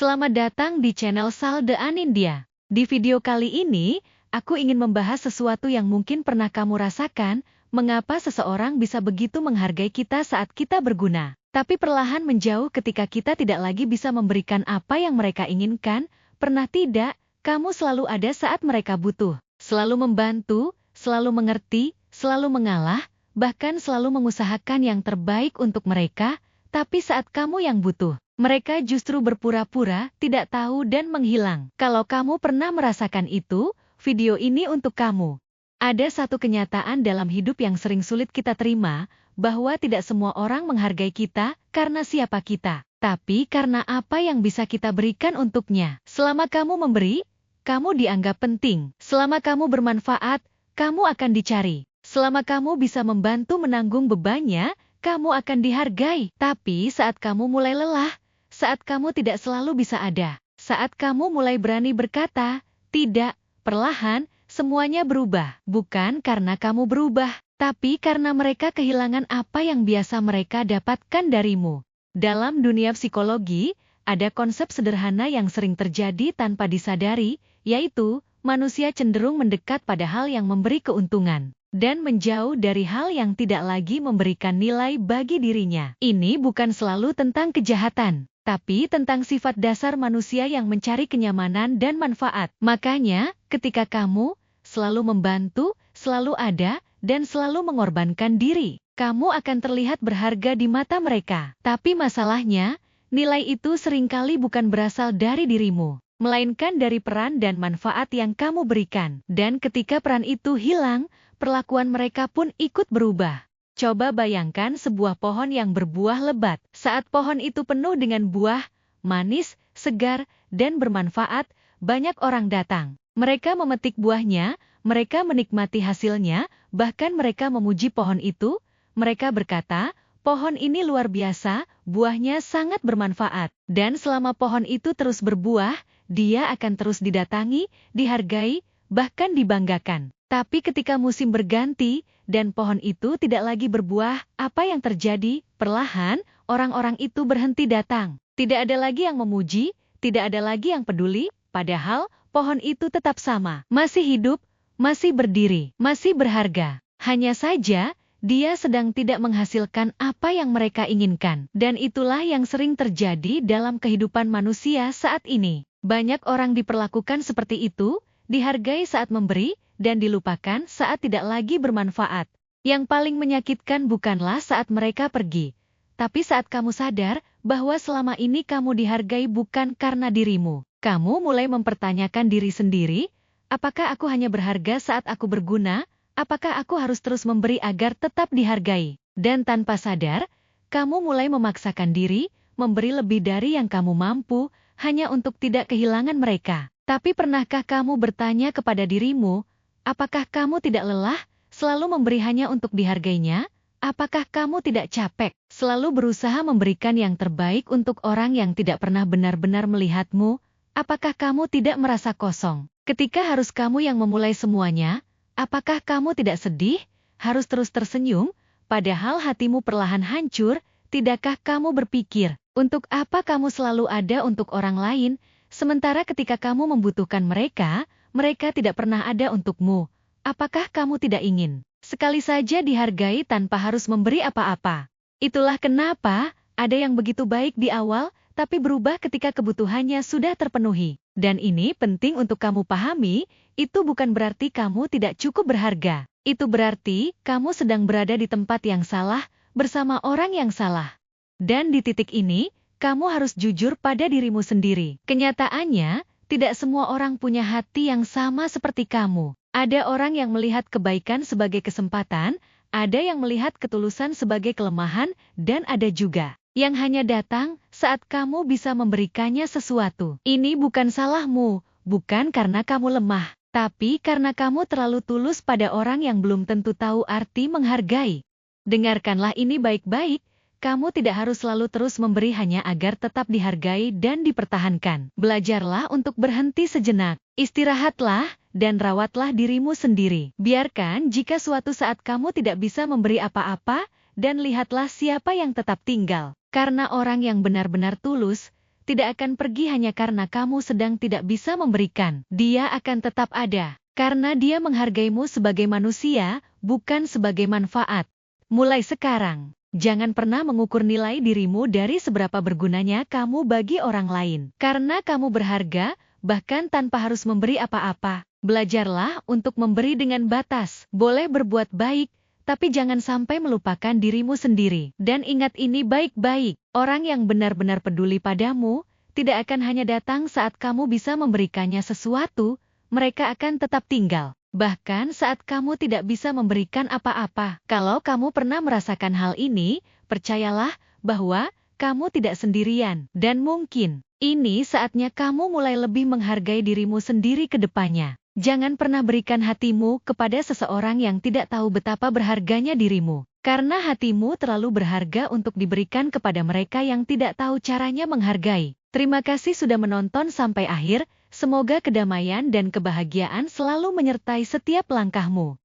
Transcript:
Selamat datang di channel Salde Anindya. Di video kali ini, aku ingin membahas sesuatu yang mungkin pernah kamu rasakan, mengapa seseorang bisa begitu menghargai kita saat kita berguna, tapi perlahan menjauh ketika kita tidak lagi bisa memberikan apa yang mereka inginkan. Pernah tidak, kamu selalu ada saat mereka butuh, selalu membantu, selalu mengerti, selalu mengalah, bahkan selalu mengusahakan yang terbaik untuk mereka, tapi saat kamu yang butuh, mereka justru berpura-pura tidak tahu dan menghilang. Kalau kamu pernah merasakan itu, video ini untuk kamu. Ada satu kenyataan dalam hidup yang sering sulit kita terima, bahwa tidak semua orang menghargai kita karena siapa kita, tapi karena apa yang bisa kita berikan untuknya. Selama kamu memberi, kamu dianggap penting. Selama kamu bermanfaat, kamu akan dicari. Selama kamu bisa membantu menanggung bebannya, kamu akan dihargai. Tapi saat kamu mulai lelah, saat kamu tidak selalu bisa ada, saat kamu mulai berani berkata, tidak, perlahan, semuanya berubah. Bukan karena kamu berubah, tapi karena mereka kehilangan apa yang biasa mereka dapatkan darimu. Dalam dunia psikologi, ada konsep sederhana yang sering terjadi tanpa disadari, yaitu, manusia cenderung mendekat pada hal yang memberi keuntungan, dan menjauh dari hal yang tidak lagi memberikan nilai bagi dirinya. Ini bukan selalu tentang kejahatan, tapi tentang sifat dasar manusia yang mencari kenyamanan dan manfaat. Makanya, ketika kamu selalu membantu, selalu ada, dan selalu mengorbankan diri, kamu akan terlihat berharga di mata mereka. Tapi masalahnya, nilai itu seringkali bukan berasal dari dirimu, melainkan dari peran dan manfaat yang kamu berikan. Dan ketika peran itu hilang, perlakuan mereka pun ikut berubah. Coba bayangkan sebuah pohon yang berbuah lebat. Saat pohon itu penuh dengan buah, manis, segar, dan bermanfaat, banyak orang datang. Mereka memetik buahnya, mereka menikmati hasilnya, bahkan mereka memuji pohon itu. Mereka berkata, pohon ini luar biasa, buahnya sangat bermanfaat. Dan selama pohon itu terus berbuah, dia akan terus didatangi, dihargai, bahkan dibanggakan. Tapi ketika musim berganti, dan pohon itu tidak lagi berbuah, apa yang terjadi? Perlahan, orang-orang itu berhenti datang. Tidak ada lagi yang memuji, tidak ada lagi yang peduli, padahal pohon itu tetap sama. Masih hidup, masih berdiri, masih berharga. Hanya saja, dia sedang tidak menghasilkan apa yang mereka inginkan. Dan itulah yang sering terjadi dalam kehidupan manusia saat ini. Banyak orang diperlakukan seperti itu, dihargai saat memberi, dan dilupakan saat tidak lagi bermanfaat. Yang paling menyakitkan bukanlah saat mereka pergi, tapi saat kamu sadar bahwa selama ini kamu dihargai bukan karena dirimu. Kamu mulai mempertanyakan diri sendiri, apakah aku hanya berharga saat aku berguna? Apakah aku harus terus memberi agar tetap dihargai? Dan tanpa sadar, kamu mulai memaksakan diri, memberi lebih dari yang kamu mampu, hanya untuk tidak kehilangan mereka. Tapi pernahkah kamu bertanya kepada dirimu, apakah kamu tidak lelah, selalu memberi hanya untuk dihargainya? Apakah kamu tidak capek, selalu berusaha memberikan yang terbaik untuk orang yang tidak pernah benar-benar melihatmu? Apakah kamu tidak merasa kosong, ketika harus kamu yang memulai semuanya? Apakah kamu tidak sedih, harus terus tersenyum, padahal hatimu perlahan hancur? Tidakkah kamu berpikir, untuk apa kamu selalu ada untuk orang lain, sementara ketika kamu membutuhkan mereka, mereka tidak pernah ada untukmu? Apakah kamu tidak ingin sekali saja dihargai tanpa harus memberi apa-apa? Itulah kenapa ada yang begitu baik di awal, tapi berubah ketika kebutuhannya sudah terpenuhi. Dan ini penting untuk kamu pahami, itu bukan berarti kamu tidak cukup berharga. Itu berarti kamu sedang berada di tempat yang salah, bersama orang yang salah. Dan di titik ini, kamu harus jujur pada dirimu sendiri. Kenyataannya, tidak semua orang punya hati yang sama seperti kamu. Ada orang yang melihat kebaikan sebagai kesempatan, ada yang melihat ketulusan sebagai kelemahan, dan ada juga yang hanya datang saat kamu bisa memberikannya sesuatu. Ini bukan salahmu, bukan karena kamu lemah, tapi karena kamu terlalu tulus pada orang yang belum tentu tahu arti menghargai. Dengarkanlah ini baik-baik. Kamu tidak harus selalu terus memberi hanya agar tetap dihargai dan dipertahankan. Belajarlah untuk berhenti sejenak. Istirahatlah, dan rawatlah dirimu sendiri. Biarkan jika suatu saat kamu tidak bisa memberi apa-apa, dan lihatlah siapa yang tetap tinggal. Karena orang yang benar-benar tulus, tidak akan pergi hanya karena kamu sedang tidak bisa memberikan. Dia akan tetap ada, karena dia menghargaimu sebagai manusia, bukan sebagai manfaat. Mulai sekarang, jangan pernah mengukur nilai dirimu dari seberapa bergunanya kamu bagi orang lain. Karena kamu berharga, bahkan tanpa harus memberi apa-apa. Belajarlah untuk memberi dengan batas. Boleh berbuat baik, tapi jangan sampai melupakan dirimu sendiri. Dan ingat ini baik-baik, orang yang benar-benar peduli padamu, tidak akan hanya datang saat kamu bisa memberikannya sesuatu, mereka akan tetap tinggal. Bahkan saat kamu tidak bisa memberikan apa-apa. Kalau kamu pernah merasakan hal ini, percayalah bahwa kamu tidak sendirian. Dan mungkin, ini saatnya kamu mulai lebih menghargai dirimu sendiri ke depannya. Jangan pernah berikan hatimu kepada seseorang yang tidak tahu betapa berharganya dirimu. Karena hatimu terlalu berharga untuk diberikan kepada mereka yang tidak tahu caranya menghargai. Terima kasih sudah menonton sampai akhir. Semoga kedamaian dan kebahagiaan selalu menyertai setiap langkahmu.